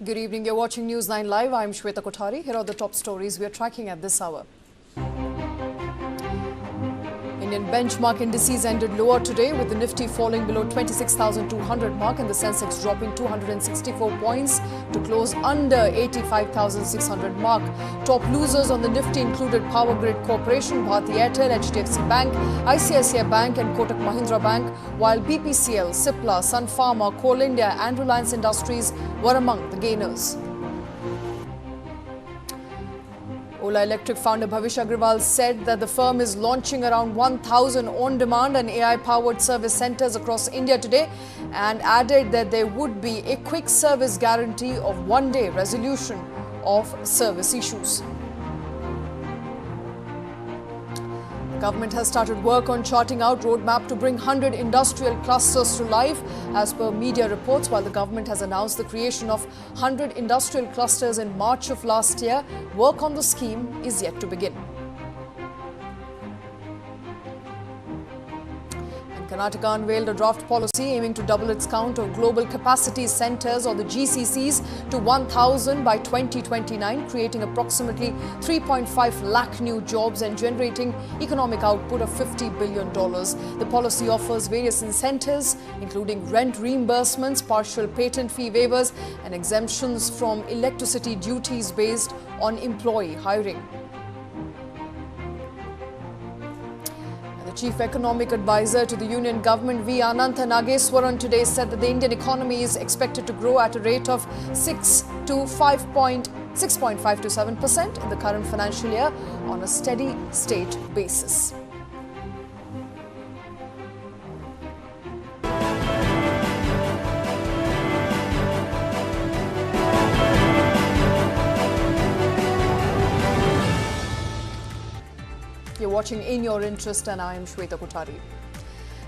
Good evening. You're watching News 9 Live. I'm Shweta Kothari. Here are the top stories we are tracking at this hour. Indian benchmark indices ended lower today, with the Nifty falling below 26,200 mark and the Sensex dropping 264 points to close under 85,600 mark. Top losers on the Nifty included Power Grid Corporation, Bharti Airtel, HDFC Bank, ICICI Bank and Kotak Mahindra Bank, while BPCL, Cipla, Sun Pharma, Coal India and Reliance Industries were among the gainers. Ola Electric founder Bhavish Agrawal said that the firm is launching around 1,000 on-demand and AI-powered service centres across India today, and added that there would be a quick service guarantee of one-day resolution of service issues. The government has started work on charting out roadmap to bring 100 industrial clusters to life, as per media reports. While the government has announced the creation of 100 industrial clusters in March of last year, work on the scheme is yet to begin. Karnataka unveiled a draft policy aiming to double its count of global capacity centres, or the GCCs, to 1,000 by 2029, creating approximately 3.5 lakh new jobs and generating economic output of $50 billion. The policy offers various incentives, including rent reimbursements, partial patent fee waivers and exemptions from electricity duties based on employee hiring. The Chief Economic Advisor to the Union Government, V. Anantha Nageswaran, today said that the Indian economy is expected to grow at a rate of 6.5 to 7% in the current financial year on a steady state basis. You're watching In Your Interest and I am Shweta Kothari.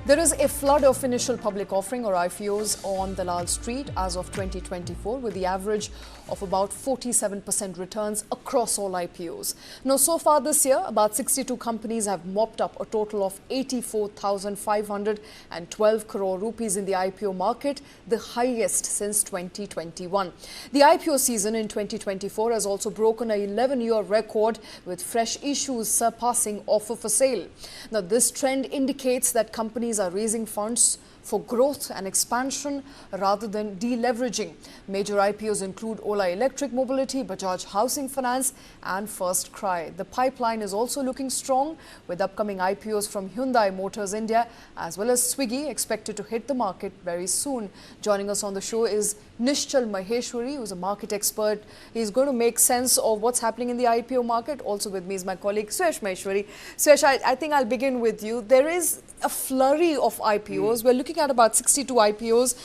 There is a flood of initial public offering, or IPOs, on Dalal Street as of 2024, with the average of about 47% returns across all IPOs. Now, so far this year, about 62 companies have mopped up a total of 84,512 crore rupees in the IPO market, the highest since 2021. The IPO season in 2024 has also broken an 11-year record, with fresh issues surpassing offer for sale. Now, this trend indicates that companies are raising funds for growth and expansion rather than deleveraging. Major IPOs include Ola Electric Mobility, Bajaj Housing Finance and First Cry. The pipeline is also looking strong, with upcoming IPOs from Hyundai Motors India as well as Swiggy expected to hit the market very soon. Joining us on the show is Nishchal Maheshwari, who's a market expert. He's going to make sense of what's happening in the IPO market. Also with me is my colleague Suyash Maheshwari. Suyash, I think I'll begin with you. There is a flurry of IPOs. We're looking at about 62 IPOs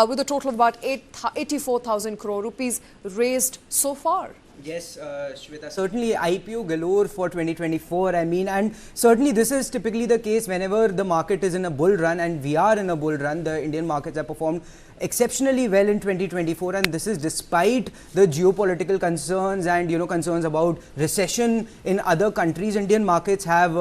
with a total of about 84,000 crore rupees raised so far. Yes, Shweta, certainly IPO galore for 2024, and certainly this is typically the case whenever the market is in a bull run, and we are in a bull run. The Indian markets have performed exceptionally well in 2024, and this is despite the geopolitical concerns and concerns about recession in other countries. Indian markets have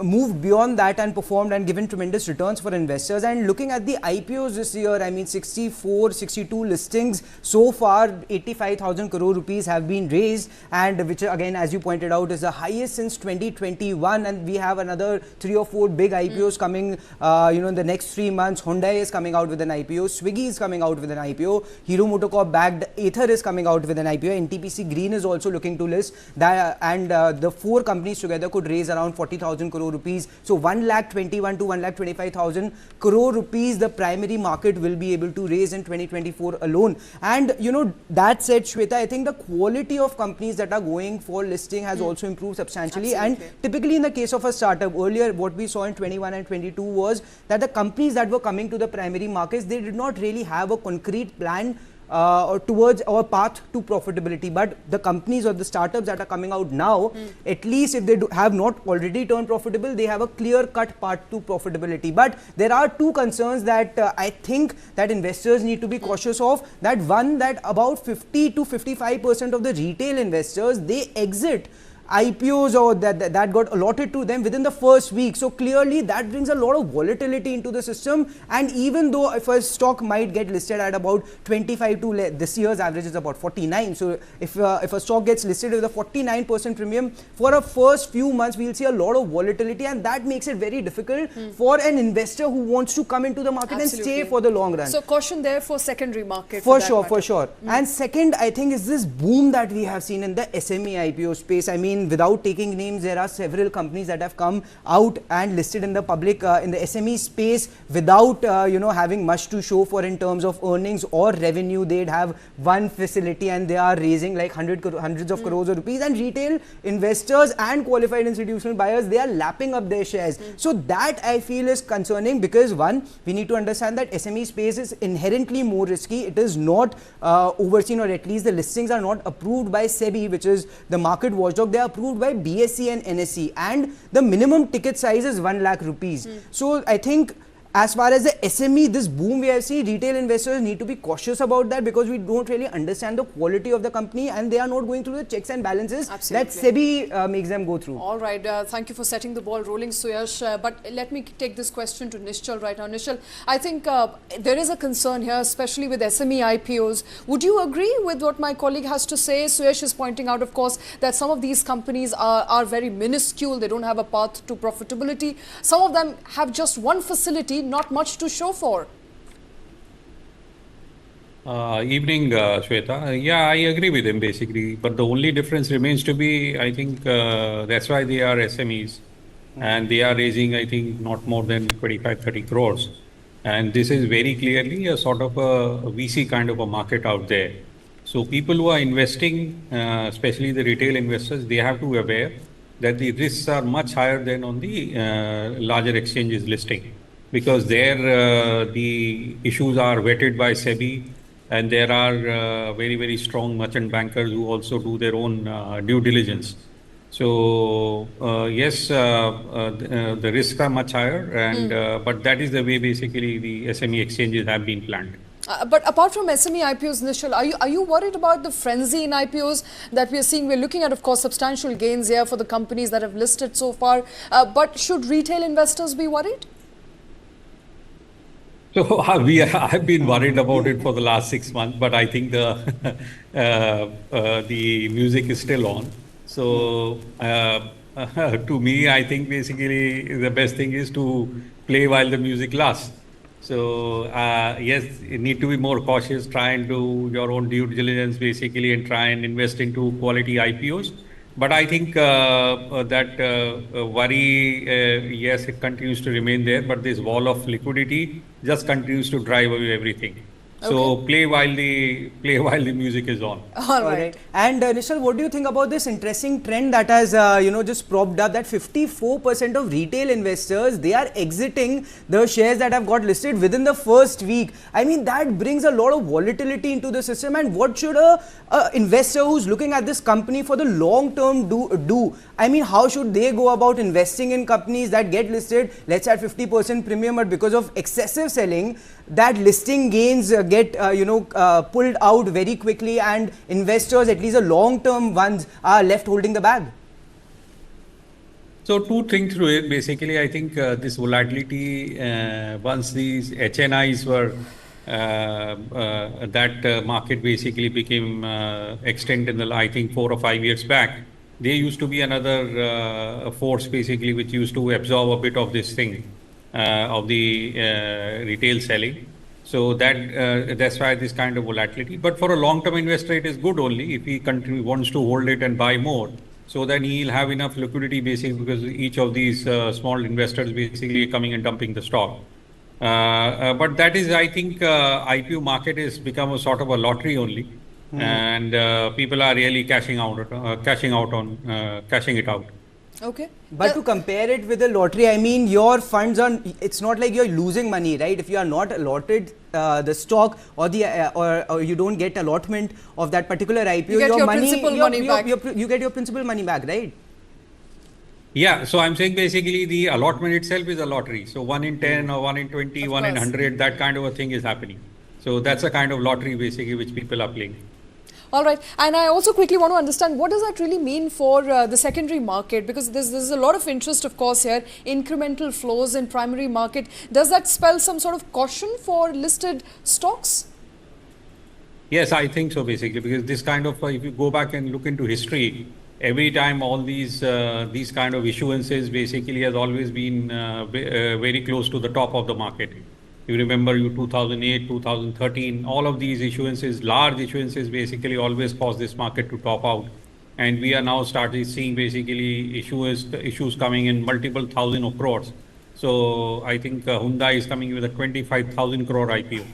moved beyond that and performed and given tremendous returns for investors. And looking at the IPOs this year, 62 listings so far, 85,000 crore rupees have been raised, and which again, as you pointed out, is the highest since 2021. And we have another 3 or 4 big IPOs coming in the next 3 months. Hyundai is coming out with an IPO, Swiggy is coming out with an IPO, Hero MotoCorp backed Ather is coming out with an IPO, NTPC Green is also looking to list that, and the 4 companies together could raise around 40,000 crore rupees. So 1,21,000 to 1,25,000 crore rupees the primary market will be able to raise in 2024 alone. And that said, Shweta, I think the quality of companies that are going for listing has also improved substantially. Absolutely. And typically in the case of a startup, earlier what we saw in 21 and 22 was that the companies that were coming to the primary markets, they did not really have a concrete plan towards our path to profitability. But the companies or the startups that are coming out now, at least if they have not already turned profitable, they have a clear-cut path to profitability. But there are 2 concerns that I think that investors need to be cautious of. That one, that about 50 to 55% of the retail investors, they exit IPOs or that got allotted to them within the first week. So clearly that brings a lot of volatility into the system. And even though if a stock might get listed at about 25 to this year's average is about 49. So if a stock gets listed with a 49% premium for a first few months, we'll see a lot of volatility, and that makes it very difficult for an investor who wants to come into the market and stay for the long run. So caution there for secondary market. For sure. And second, I think is this boom that we have seen in the SME IPO space. I mean, without taking names, there are several companies that have come out and listed in the public in the SME space without having much to show for in terms of earnings or revenue. They'd have one facility and they are raising like hundreds of crores of rupees, and retail investors and qualified institutional buyers, they are lapping up their shares. So that I feel is concerning, because one, we need to understand that SME space is inherently more risky. It is not overseen, or at least the listings are not approved by SEBI, which is the market watchdog. They are approved by BSE and NSE, and the minimum ticket size is 1 lakh rupees. So I think as far as the SME, this boom we have seen, retail investors need to be cautious about that, because we don't really understand the quality of the company and they are not going through the checks and balances that SEBI makes them go through. All right. Thank you for setting the ball rolling, Suyash. But let me take this question to Nishchal right now. Nishchal, I think there is a concern here, especially with SME IPOs. Would you agree with what my colleague has to say? Suyash is pointing out, of course, that some of these companies are very minuscule. They don't have a path to profitability. Some of them have just one facility, not much to show for. Evening, Shweta. Yeah, I agree with him basically, but the only difference remains to be, I think that's why they are SMEs, and they are raising, I think, not more than 25-30 crores. And this is very clearly a sort of a VC kind of a market out there. So people who are investing, especially the retail investors, they have to be aware that the risks are much higher than on the larger exchanges listing. Because there the issues are vetted by SEBI, and there are very, very strong merchant bankers who also do their own due diligence. So yes, the risks are much higher, and but that is the way basically the SME exchanges have been planned. But apart from SME IPOs, Nishchal, are you worried about the frenzy in IPOs that we are seeing? We're looking at, of course, substantial gains here for the companies that have listed so far. But should retail investors be worried? So I've been worried about it for the last 6 months, but I think the music is still on. So to me, I think basically the best thing is to play while the music lasts. So yes, you need to be more cautious, try and do your own due diligence basically, and try and invest into quality IPOs. But I think that worry, yes, it continues to remain there, but this wall of liquidity just continues to drive away everything. So play while the music is on. All right. And Nishchal, what do you think about this interesting trend that has just propped up that 54% of retail investors, they are exiting the shares that have got listed within the first week? I mean, that brings a lot of volatility into the system. And what should a investor who's looking at this company for the long term do? I mean, how should they go about investing in companies that get listed, let's say at 50% premium, but because of excessive selling, that listing gains get pulled out very quickly, and investors, at least the long-term ones, are left holding the bag? So two things through it. Basically, I think this volatility, once these HNIs were, that market basically became extinct in the, I think, 4 or 5 years back. There used to be another force basically which used to absorb a bit of this thing. Of the retail selling. So that's why this kind of volatility. But for a long-term investor, it is good only if he wants to hold it and buy more. So then he'll have enough liquidity basically, because each of these small investors basically coming and dumping the stock. But that is, I think, IPO market has become a sort of a lottery only. And people are really cashing it out. Okay. But to compare it with the lottery, I mean, your funds are, it's not like you're losing money, right? If you are not allotted the stock or or you don't get allotment of that particular IPO, you get your principal money back. You get your principal money back, right? Yeah, so I'm saying basically the allotment itself is a lottery. So 1 in 10 or 1 in 20, 1 in 100, that kind of a thing is happening. So that's a kind of lottery basically which people are playing. All right. And I also quickly want to understand, what does that really mean for the secondary market? Because there's a lot of interest, of course, here, incremental flows in primary market. Does that spell some sort of caution for listed stocks? Yes, I think so, basically, because this kind of, if you go back and look into history, every time all these kind of issuances basically has always been very close to the top of the market. You remember 2008, 2013, all of these issuances, large issuances basically always cause this market to top out. And we are now starting seeing basically issues coming in multiple thousand of crores. So I think Hyundai is coming with a 25,000 crore IPO.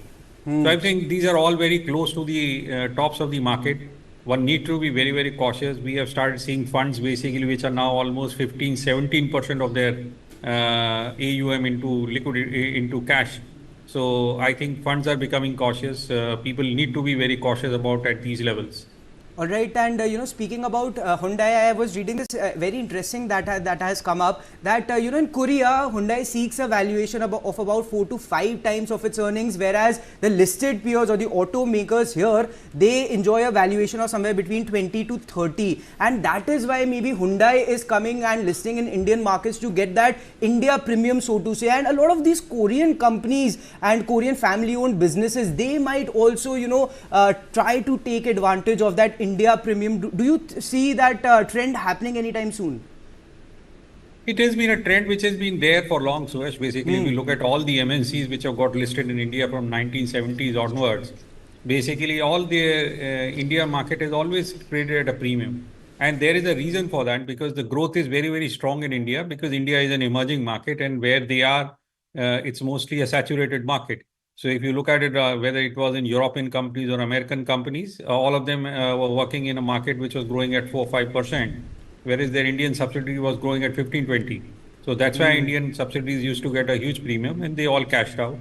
So I think these are all very close to the tops of the market. One need to be very, very cautious. We have started seeing funds basically which are now almost 15, 17% of their AUM into liquidity, into cash. So I think funds are becoming cautious. People need to be very cautious about at these levels. All right, and speaking about Hyundai, I was reading this very interesting that has come up that in Korea, Hyundai seeks a valuation of about 4 to 5 times of its earnings, whereas the listed peers or the automakers here, they enjoy a valuation of somewhere between 20 to 30, and that is why maybe Hyundai is coming and listing in Indian markets to get that India premium, so to say. And a lot of these Korean companies and Korean family-owned businesses, they might also try to take advantage of that India premium. Do you see that trend happening anytime soon? It has been a trend which has been there for long, Suresh. Basically, if you look at all the MNCs which have got listed in India from 1970s onwards, basically all the India market has always traded at a premium. And there is a reason for that, because the growth is very, very strong in India, because India is an emerging market, and where they are, it's mostly a saturated market. So if you look at it, whether it was in European companies or American companies, all of them were working in a market which was growing at 4-5%, whereas their Indian subsidiary was growing at 15-20. So that's why Indian subsidiaries used to get a huge premium, and they all cashed out.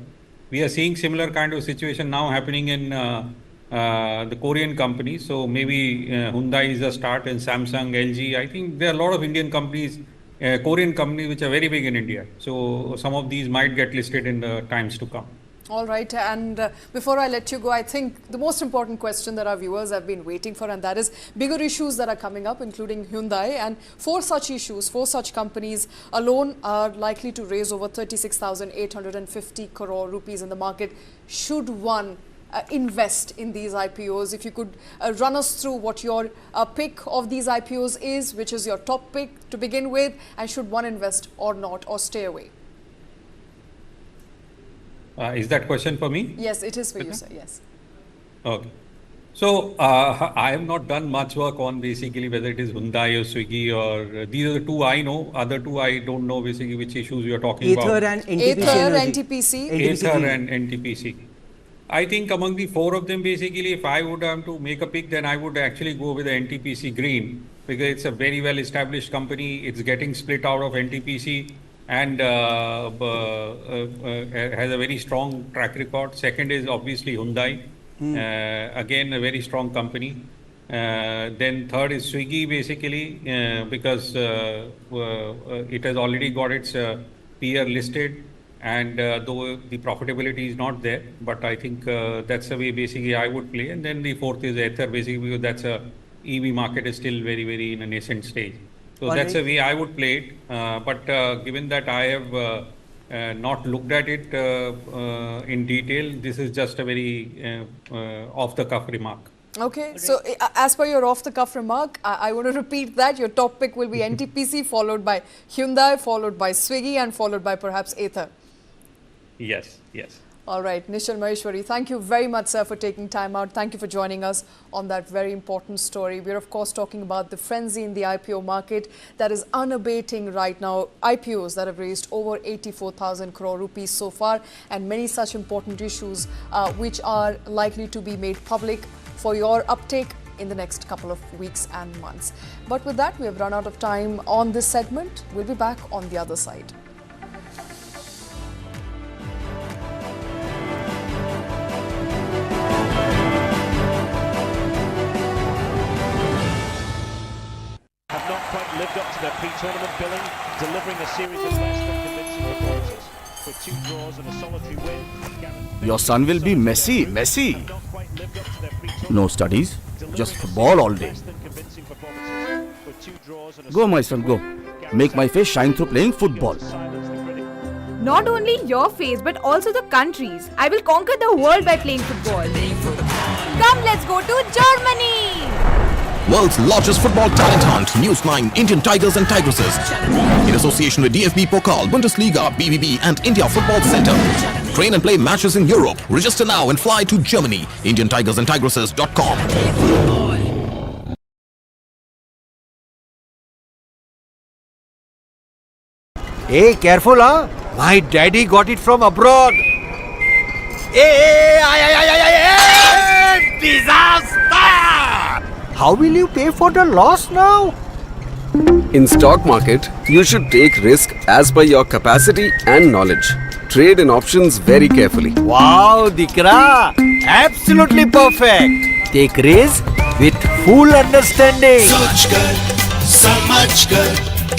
We are seeing similar kind of situation now happening in the Korean companies. So maybe Hyundai is a start, and Samsung, LG. I think there are a lot of Indian companies, Korean companies, which are very big in India. So some of these might get listed in the times to come. All right, and before I let you go, I think the most important question that our viewers have been waiting for, and that is bigger issues that are coming up, including Hyundai. And 4 such issues, 4 such companies alone are likely to raise over 36,850 crore rupees in the market. Should one invest in these IPOs? If you could run us through what your pick of these IPOs is, which is your top pick to begin with, and should one invest or not, or stay away? Is that question for me? Yes, it is for you, sir. Yes. Okay. So I have not done much work on basically whether it is Hyundai or Swiggy, or these are the 2 I know. Other 2 I don't know basically which issues you are talking about. Ather and NTPC. Ather, Ather and NTPC. I think among the 4 of them, basically, if I would have to make a pick, then I would actually go with the NTPC Green, because it's a very well established company. It's getting split out of NTPC. And has a very strong track record. Second is obviously Hyundai, again a very strong company. Then third is Swiggy, basically, because it has already got its peer listed, and though the profitability is not there, but I think that's the way basically I would play. And then the fourth is Ather, basically, because that's a EV market is still very, very in a nascent stage. So that's the way I would play it. But given that I have not looked at it in detail, this is just a very off-the-cuff remark. Okay, so as per your off-the-cuff remark, I want to repeat that. Your top pick will be NTPC, followed by Hyundai, followed by Swiggy, and followed by perhaps Ather. Yes, yes. All right, Nishal Maheshwari, thank you very much, sir, for taking time out. Thank you for joining us on that very important story. We're, of course, talking about the frenzy in the IPO market that is unabating right now. IPOs that have raised over 84,000 crore rupees so far, and many such important issues which are likely to be made public for your uptake in the next couple of weeks and months. But with that, we have run out of time on this segment. We'll be back on the other side. Lived up to their pre-tournament billing, delivering a series of less than convincing performances. With 2 draws and a solitary win. Your son will be Messi. No studies, just football all day. Go, my son, go. Make my face shine through playing football. Not only your face, but also the country's. I will conquer the world by playing football. Come, let's go to Germany! World's largest football talent hunt, News 9 Indian Tigers and Tigresses. In association with DFB Pokal, Bundesliga, BBB and India Football Center. Train and play matches in Europe. Register now and fly to Germany. IndianTigersandTigresses.com. Hey, careful, huh? My daddy got it from abroad. Hey, disaster! How will you pay for the loss now? In stock market, you should take risk as per your capacity and knowledge. Trade in options very carefully. Wow, Dikra! Absolutely perfect. Take risk with full understanding.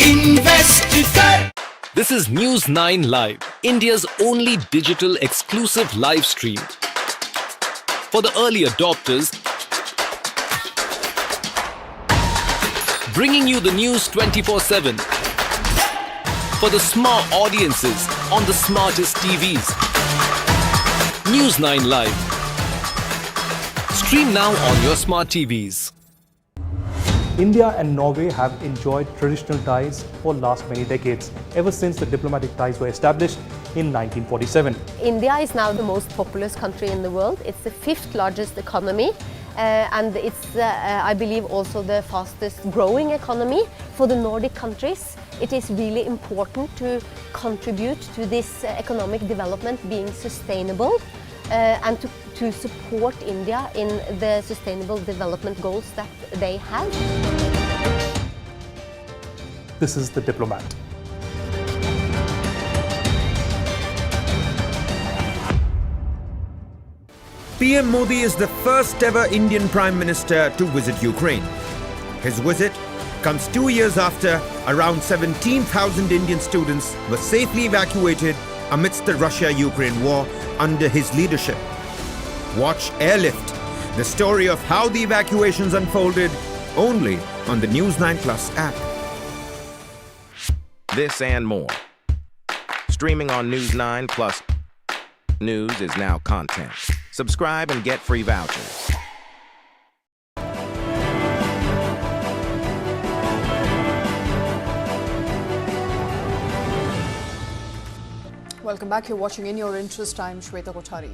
Invest kar. This is News 9 Live, India's only digital exclusive live stream. For the early adopters, bringing you the news 24/7. For the smart audiences on the smartest TVs. News 9 Live. Stream now on your smart TVs. India and Norway have enjoyed traditional ties for last many decades, ever since the diplomatic ties were established in 1947. India is now the most populous country in the world. It's the 5th largest economy. And it's, I believe, also the fastest growing economy. For the Nordic countries, it is really important to contribute to this economic development being sustainable and to support India in the sustainable development goals that they have. This is the diplomat. PM Modi is the first ever Indian Prime Minister to visit Ukraine. His visit comes 2 years after around 17,000 Indian students were safely evacuated amidst the Russia-Ukraine war under his leadership. Watch Airlift, the story of how the evacuations unfolded, only on the News 9 Plus app. This and more. Streaming on News 9 Plus. News is now content. Subscribe and get free vouchers. Welcome back. You're watching In Your Interest. I'm Shweta Kothari.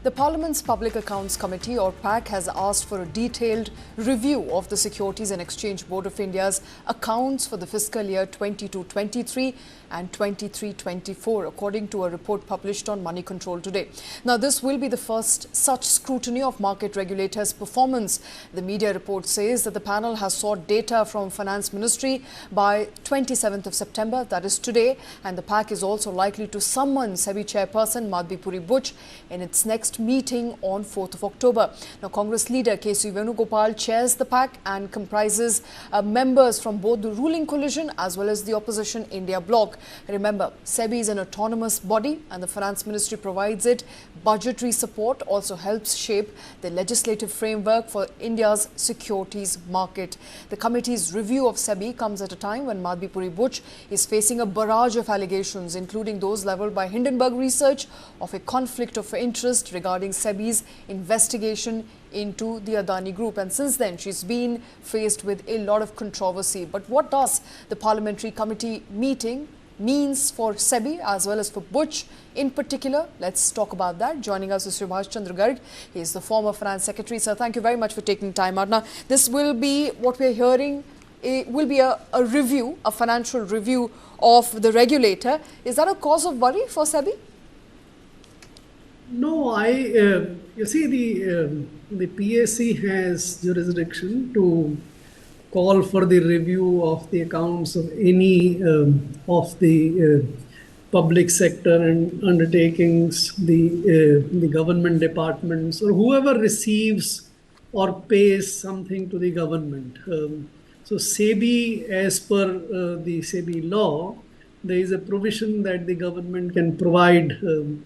The Parliament's Public Accounts Committee, or PAC, has asked for a detailed review of the Securities and Exchange Board of India's accounts for the fiscal year 22-23 and 23-24, according to a report published on Moneycontrol today. Now, this will be the first such scrutiny of market regulators' performance. The media report says that the panel has sought data from Finance Ministry by 27th of September, that is today, and the PAC is also likely to summon SEBI chairperson Madhabi Puri Buch in its next meeting on 4th of October. Now, Congress leader K.C. Venugopal chairs the PAC and comprises members from both the ruling coalition as well as the opposition India bloc. Remember, SEBI is an autonomous body and the Finance Ministry provides it budgetary support, also helps shape the legislative framework for India's securities market. The committee's review of SEBI comes at a time when Madhabi Puri Buch is facing a barrage of allegations, including those levelled by Hindenburg Research of a conflict of interest regarding SEBI's investigation into the Adani Group. And since then, she's been faced with a lot of controversy. But what does the parliamentary committee meeting means for SEBI as well as for Buch in particular? Let's talk about that. Joining us is Subhash Chandra Garg. He is the former finance secretary. Sir, thank you very much for taking time out. Now, this will be what we're hearing. It will be a review, a financial review of the regulator. Is that a cause of worry for SEBI? No, you see, the PSC has jurisdiction to call for the review of the accounts of any of the public sector and undertakings, the government departments, or whoever receives or pays something to the government. So SEBI, as per the SEBI law, there is a provision that the government can provide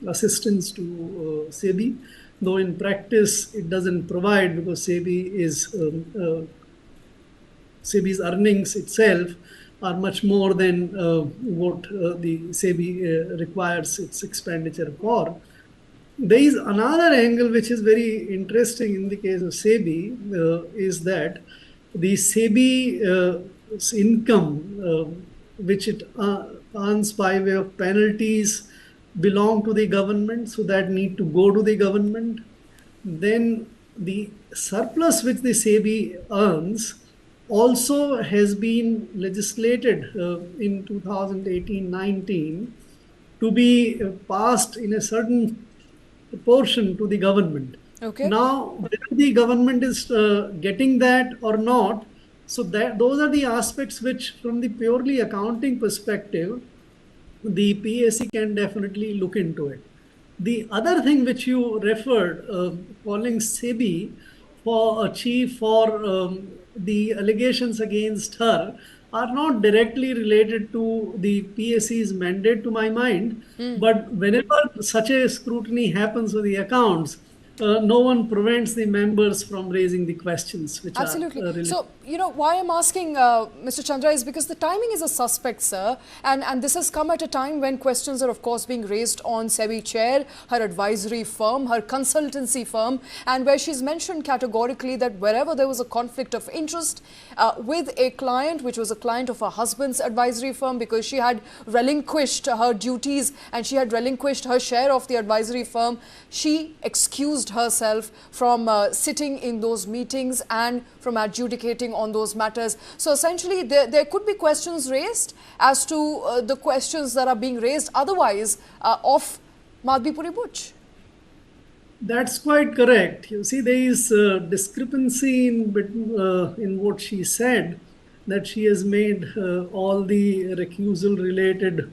assistance to SEBI though in practice it doesn't provide because SEBI's earnings itself are much more than what the SEBI requires its expenditure for. There is another angle which is very interesting in the case of SEBI is that the SEBI's income which it earns by way of penalties belong to the government, so that need to go to the government. Then the surplus which the SEBI earns also has been legislated in 2018-19 to be passed in a certain proportion to the government. Okay. Now, whether the government is getting that or not, so that those are the aspects which, from the purely accounting perspective, the PAC can definitely look into it. The other thing which you referred, calling SEBI for a chief for the allegations against her, are not directly related to the PAC's mandate to my mind. But whenever such a scrutiny happens with the accounts, no one prevents the members from raising the questions which Absolutely. are related. So, why I'm asking Mr. Chandra is because the timing is a suspect, sir. And this has come at a time when questions are, of course, being raised on SEBI chair, her advisory firm, her consultancy firm, and where she's mentioned categorically that wherever there was a conflict of interest with a client, which was a client of her husband's advisory firm, because she had relinquished her duties and she had relinquished her share of the advisory firm, she excused herself from sitting in those meetings and from adjudicating on those matters. So essentially there could be questions raised as to the questions that are being raised otherwise of Madhabi Puri Buch. That's quite correct. You see, there is discrepancy in what she said, that she has made all the recusal related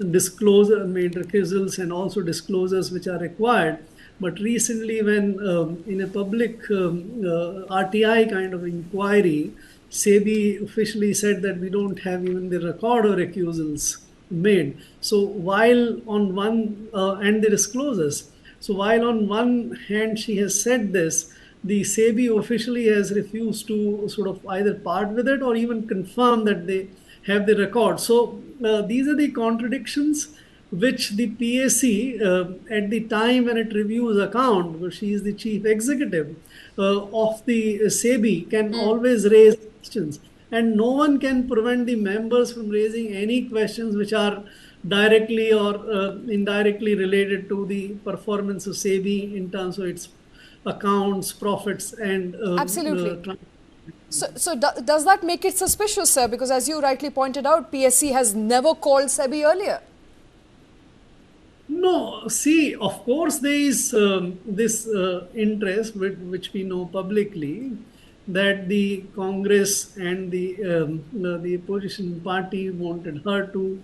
recusals and also disclosures which are required. But recently, when in a public RTI kind of inquiry, SEBI officially said that we don't have even the record of recusals made. So while on one, and the disclosures. So while on one hand she has said this, the SEBI officially has refused to sort of either part with it or even confirm that they have the record. So these are the contradictions which the PAC at the time when it reviews account, because she is the chief executive of the SEBI, can always raise questions. And no one can prevent the members from raising any questions which are directly or indirectly related to the performance of SEBI in terms of its accounts, profits and Absolutely. So does that make it suspicious, sir? Because as you rightly pointed out, PSC has never called SEBI earlier. No, see, of course there is this interest which we know publicly, that the Congress and the opposition party wanted her to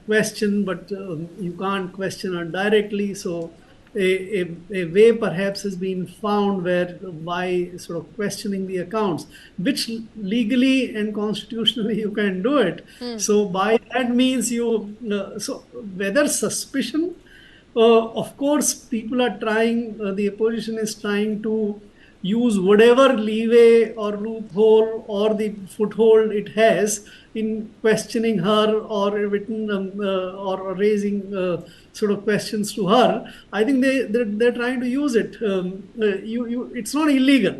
question, but you can't question her directly. So a way perhaps has been found by sort of questioning the accounts, which legally and constitutionally you can do it. So by that means so whether suspicion, of course people are trying, the opposition is trying to use whatever leeway or loophole or the foothold it has in questioning her or or raising sort of questions to her. I think they're trying to use it. It's not illegal,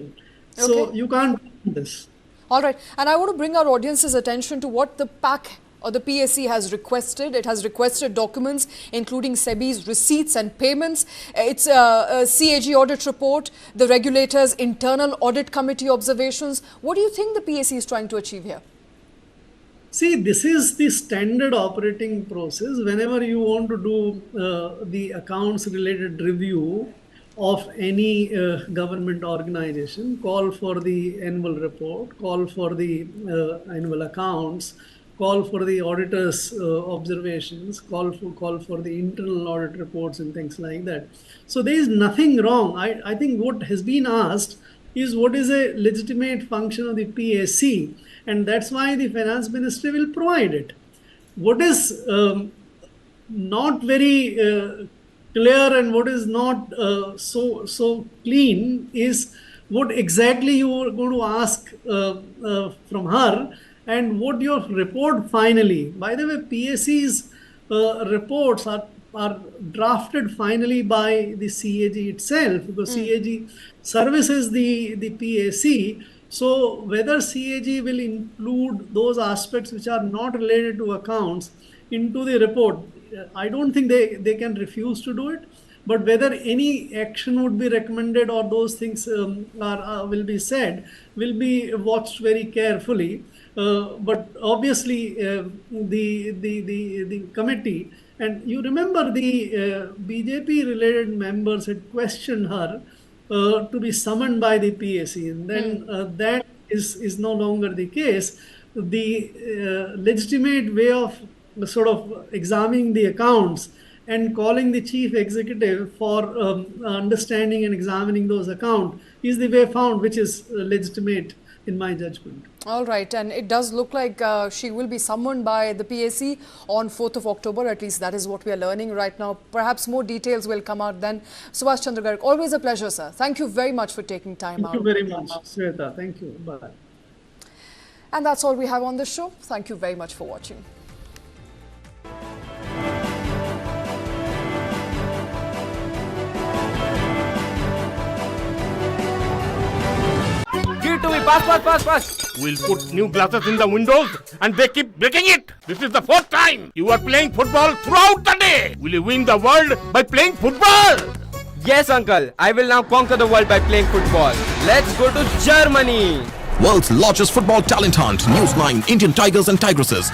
so you can't do this. All right, and I want to bring our audience's attention to what the PAC or the PAC has requested. It has requested documents including SEBI's receipts and payments, its a CAG audit report, the regulator's internal audit committee observations. What do you think the PAC is trying to achieve here? See, this is the standard operating process. Whenever you want to do the accounts related review of any government organization, call for the annual report, call for the annual accounts, call for the auditor's observations, call for the internal audit reports and things like that. So there is nothing wrong. I think what has been asked is what is a legitimate function of the PAC, and that's why the finance ministry will provide it. What is not very clear and what is not so clean is what exactly you are going to ask from her, and what your report finally. By the way, PSC's reports are drafted finally by the CAG itself, because CAG services the PSC. So whether CAG will include those aspects which are not related to accounts into the report, I don't think they can refuse to do it. But whether any action would be recommended or those things will be said will be watched very carefully. But obviously the committee, and you remember the BJP related members had questioned her to be summoned by the PSC, and then that is no longer the case. The legitimate way of sort of examining the accounts and calling the chief executive for understanding and examining those accounts is the way found, which is legitimate in my judgment. All right, and it does look like she will be summoned by the PSC on 4th of October, at least that is what we are learning right now. Perhaps more details will come out then. Subhash Chandra Garg, always a pleasure, sir. Thank you very much for taking time out. Thank you very much, Shweta. Thank you. Bye. And that's all we have on this show. Thank you very much for watching. Give it to me, pass. We'll put new glasses in the windows and they keep breaking it. This is the fourth time. You are playing football throughout the day. Will you win the world by playing football? Yes, uncle. I will now conquer the world by playing football. Let's go to Germany. World's largest football talent hunt, News 9 Indian Tigers and Tigresses.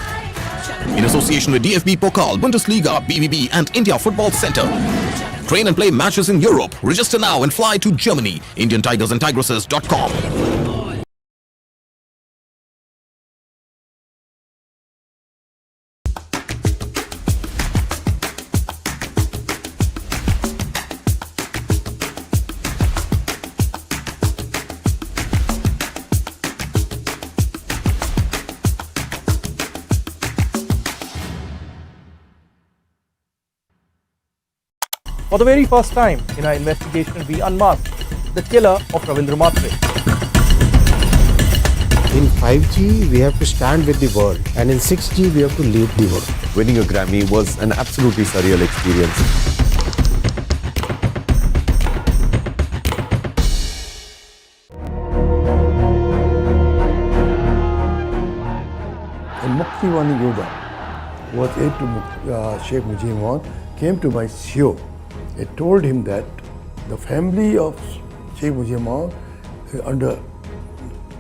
In association with DFB Pokal, Bundesliga, BVB and India Football Center. Train and play matches in Europe. Register now and fly to Germany. IndianTigersandTigresses.com. For the very first time in our investigation, we unmasked the killer of Ravindra Matre. In 5G, we have to stand with the world, and in 6G, we have to lead the world. Winning a Grammy was an absolutely surreal experience. And Muktiwani Yoda, who was aide to Sheikh Mujib, came to my show. I told him that the family of Sheikh Mujib is under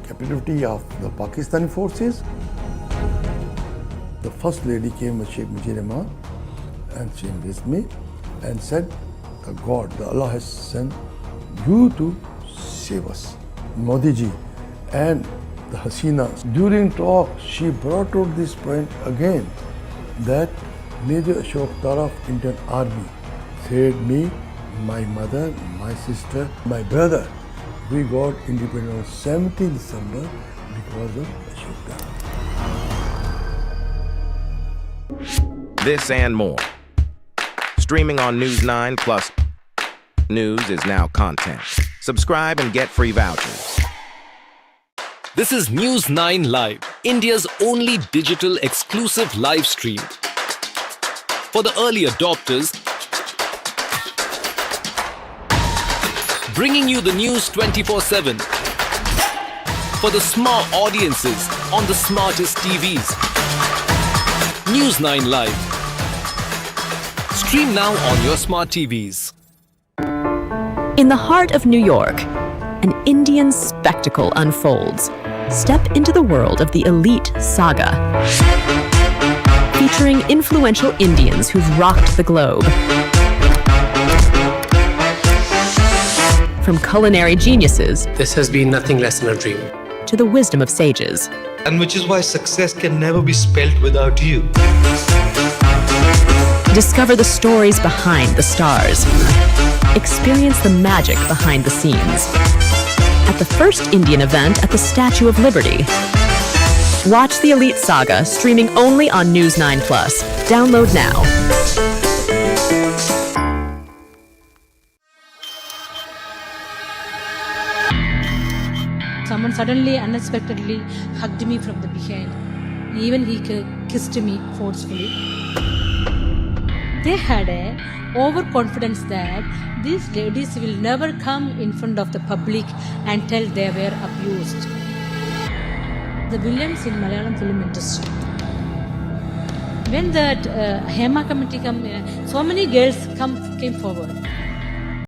captivity of the Pakistani forces. The first lady came with Sheikh Mujib and she embraced me and said, the God, the Allah has sent you to save us. Modi ji and the Hasina, during talk, she brought out this point again, that Major Ashok Tara of Indian Army saved me, my mother, my sister, my brother. We got independence on 17th December because of Ashok Tara. This and more. Streaming on News 9 Plus. News is now content. Subscribe and get free vouchers. This is News 9 Live, India's only digital exclusive live stream. For the early adopters, bringing you the news 24/7. For the smart audiences on the smartest TVs. News 9 Live. Stream now on your smart TVs. In the heart of New York, an Indian spectacle unfolds. Step into the world of the elite saga. Featuring influential Indians who've rocked the globe. From culinary geniuses, this has been nothing less than a dream, to the wisdom of sages. And which is why success can never be spelt without you. Discover the stories behind the stars. Experience the magic behind the scenes. At the first Indian event at the Statue of Liberty. Watch the Elite Saga streaming only on News 9 Plus. Download now. someone suddenly, unexpectedly hugged me from the behind. Even he kissed me forcefully. They had a overconfidence that these ladies will never come in front of the public and tell they were abused. The villains in Malayalam film industry. When that Hema committee so many girls came forward.